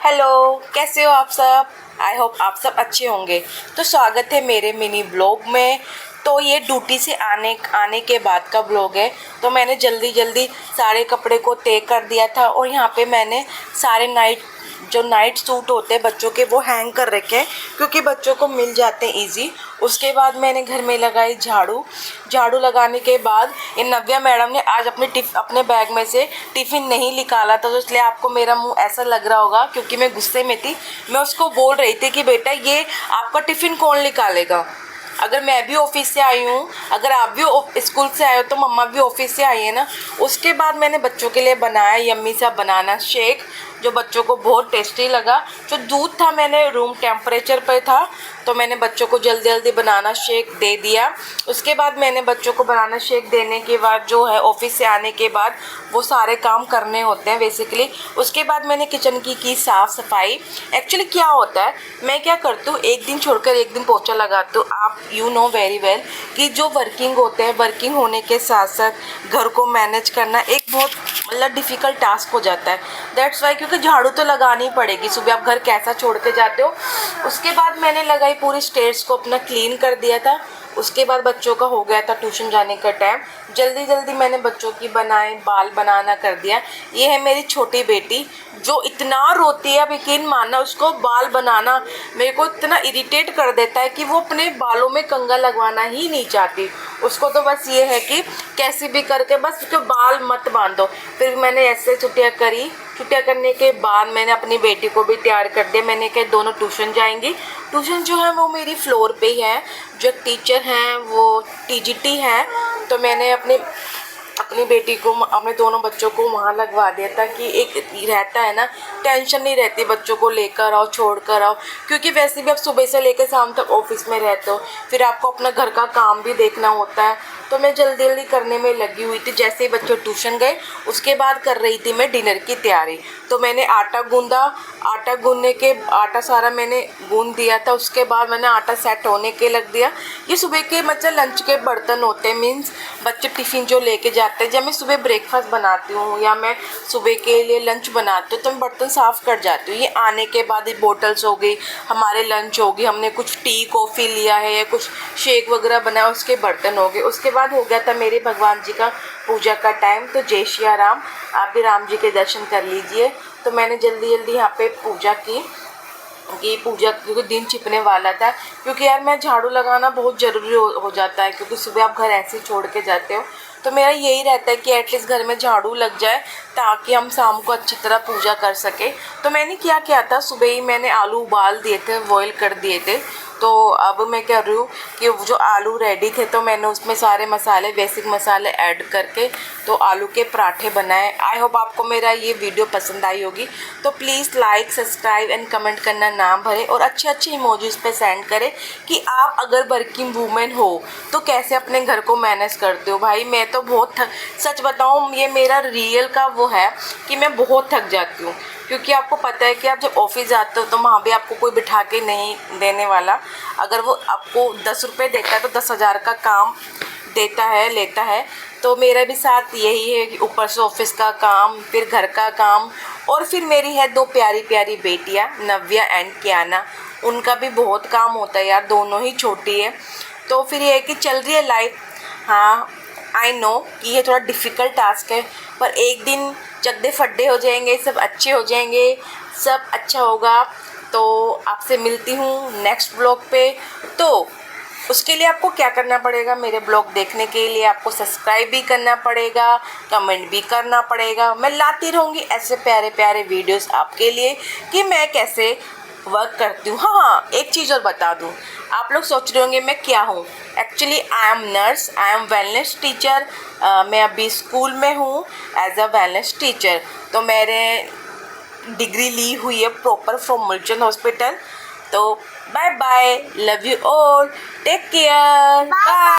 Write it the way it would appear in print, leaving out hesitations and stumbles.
Hello, कैसे हो आप सब। आई होप आप सब अच्छे होंगे। तो स्वागत है मेरे मिनी ब्लॉग में। तो ये ड्यूटी से आने के बाद का ब्लॉग है। तो मैंने जल्दी जल्दी सारे कपड़े को तय कर दिया था और यहाँ पे मैंने सारे नाइट सूट होते हैं बच्चों के वो हैंग कर रखे हैं, क्योंकि बच्चों को मिल जाते हैं इजी। उसके बाद मैंने घर में लगाई झाड़ू लगाने के बाद ये नव्या मैडम ने आज अपने बैग में से टिफ़िन नहीं निकाला था, तो इसलिए आपको मेरा मुंह ऐसा लग रहा होगा, क्योंकि मैं गुस्से में थी। मैं उसको बोल रही थी कि बेटा ये आपका टिफ़िन कौन निकालेगा। अगर मैं भी ऑफिस से आई हूँ, अगर आप भी स्कूल से आए हो, तो मम्मा भी ऑफिस से आई है ना। उसके बाद मैंने बच्चों के लिए बनाया यम्मी सा बनाना शेक, जो बच्चों को बहुत टेस्टी लगा। जो दूध था मैंने रूम टेम्परेचर पर था, तो मैंने बच्चों को जल्दी जल्दी बनाना शेक दे दिया। उसके बाद मैंने बच्चों को बनाना शेक देने के बाद जो है ऑफिस से आने के बाद वो सारे काम करने होते हैं बेसिकली। उसके बाद मैंने किचन की साफ़ सफाई। एक्चुअली क्या होता है, मैं क्या करती हूँ, एक दिन छोड़कर एक दिन पोछा लगाती हूँ। आप यू नो वेरी वेल कि जो वर्किंग होते हैं, वर्किंग होने के साथ साथ घर को मैनेज करना एक बहुत मतलब डिफ़िकल्ट टास्क हो जाता है। दैट्स वाई, क्योंकि झाड़ू तो लगानी पड़ेगी। सुबह आप घर कैसा छोड़ के जाते हो। उसके बाद मैंने लगाई पूरी स्टेयर्स को अपना क्लीन कर दिया था। उसके बाद बच्चों का हो गया था ट्यूशन जाने का टाइम। जल्दी जल्दी मैंने बच्चों की बाल बनाना कर दिया। ये है मेरी छोटी बेटी जो इतना रोती है, अब यकीन मानना, उसको बाल बनाना मेरे को इतना इरिटेट कर देता है कि वो अपने बालों में कंघा लगवाना ही नहीं चाहती। उसको तो बस ये है कि कैसे भी करके बस उसके बाल मत बांधो। फिर मैंने ऐसे छुट्टियाँ करने के बाद मैंने अपनी बेटी को भी तैयार कर दिया। मैंने कहा दोनों ट्यूशन जाएंगी। ट्यूशन जो है वो मेरी फ्लोर पे ही है। जो टीचर हैं वो टीजीटी हैं, तो मैंने अपनी बेटी को, अपने दोनों बच्चों को वहाँ लगवा दिया था कि एक रहता है ना, टेंशन नहीं रहती बच्चों को लेकर आओ छोड़ कर आओ। क्योंकि वैसे भी आप सुबह से लेकर शाम तक ऑफिस में रहते हो, फिर आपको अपना घर का काम भी देखना होता है। तो मैं जल्दी जल्दी करने में लगी हुई थी। जैसे ही बच्चे ट्यूशन गए उसके बाद कर रही थी मैं डिनर की तैयारी। तो मैंने आटा गूंदा। आटा सारा मैंने गूंद दिया था। उसके बाद मैंने आटा सेट होने के लग दिया। ये सुबह के मतलब लंच के बर्तन होते हैं, मीन्स बच्चे टिफ़िन जो लेके जाते हैं। जब मैं सुबह ब्रेकफास्ट बनाती हूँ या मैं सुबह के लिए लंच बनाती हूँ तो मैं बर्तन साफ़ कर जाती हूँ। ये आने के बाद ये बोटल्स हो गई, हमारे लंच होगी, हमने कुछ टी कॉफ़ी लिया है या कुछ शेक वगैरह बनाया, उसके बर्तन हो गए। उसके बाद हो गया था मेरे भगवान जी का पूजा का टाइम। तो जय श्री राम, आप भी राम जी के दर्शन कर लीजिए। तो मैंने जल्दी जल्दी यहाँ पे पूजा की क्योंकि दिन छिपने वाला था। क्योंकि यार मैं झाड़ू लगाना बहुत ज़रूरी हो जाता है, क्योंकि सुबह आप घर ऐसे ही छोड़ के जाते हो। तो मेरा यही रहता है कि एटलीस्ट घर में झाड़ू लग जाए ताकि हम शाम को अच्छी तरह पूजा कर सके। तो मैंने क्या था, सुबह ही मैंने आलू उबाल दिए थे, बॉयल कर दिए थे। तो अब मैं कर रही हूँ कि जो आलू रेडी थे तो मैंने उसमें सारे मसाले, बेसिक मसाले ऐड करके तो आलू के पराठे बनाए। आई होप आपको मेरा ये वीडियो पसंद आई होगी। तो please like, subscribe and comment करना ना भरें और अच्छे अच्छे इमोजीज पे सेंड करें कि आप अगर वर्किंग वूमेन हो तो कैसे अपने घर को मैनेज करते हो। भाई मैं तो बहुत सच बताऊँ, ये मेरा रियल का वो है कि मैं बहुत थक जाती हूँ। क्योंकि आपको पता है कि आप जब ऑफिस जाते हो तो वहाँ भी आपको कोई बिठा के नहीं देने वाला। अगर वो आपको 10 रुपये देता है तो 10,000 का काम लेता है। तो मेरा भी साथ यही है कि ऊपर से ऑफिस का काम, फिर घर का काम, और फिर मेरी है 2 प्यारी प्यारी बेटियाँ, नव्या एंड कियाना। उनका भी बहुत काम होता है यार, दोनों ही छोटी है। तो फिर ये है कि चल रही है लाइफ। हाँ, आई नो कि ये थोड़ा डिफ़िकल्ट टास्क है, पर एक दिन चद्दे फड्डे हो जाएंगे, सब अच्छे हो जाएंगे, सब अच्छा होगा। तो आपसे मिलती हूँ नेक्स्ट ब्लॉग पे। तो उसके लिए आपको क्या करना पड़ेगा, मेरे ब्लॉग देखने के लिए आपको सब्सक्राइब भी करना पड़ेगा, कमेंट भी करना पड़ेगा। मैं लाती रहूँगी ऐसे प्यारे प्यारे वीडियोस आपके लिए कि मैं कैसे वर्क करती हूँ। हाँ, एक चीज़ और बता दूँ, आप लोग सोच रहे होंगे मैं क्या हूँ। Actually I am nurse, I am wellness teacher. मैं अभी स्कूल में हूँ एज अ वेलनेस टीचर। तो मैंने डिग्री ली हुई है प्रॉपर फ्रॉम मुलचंद हॉस्पिटल। तो bye bye, love you all, take care, bye.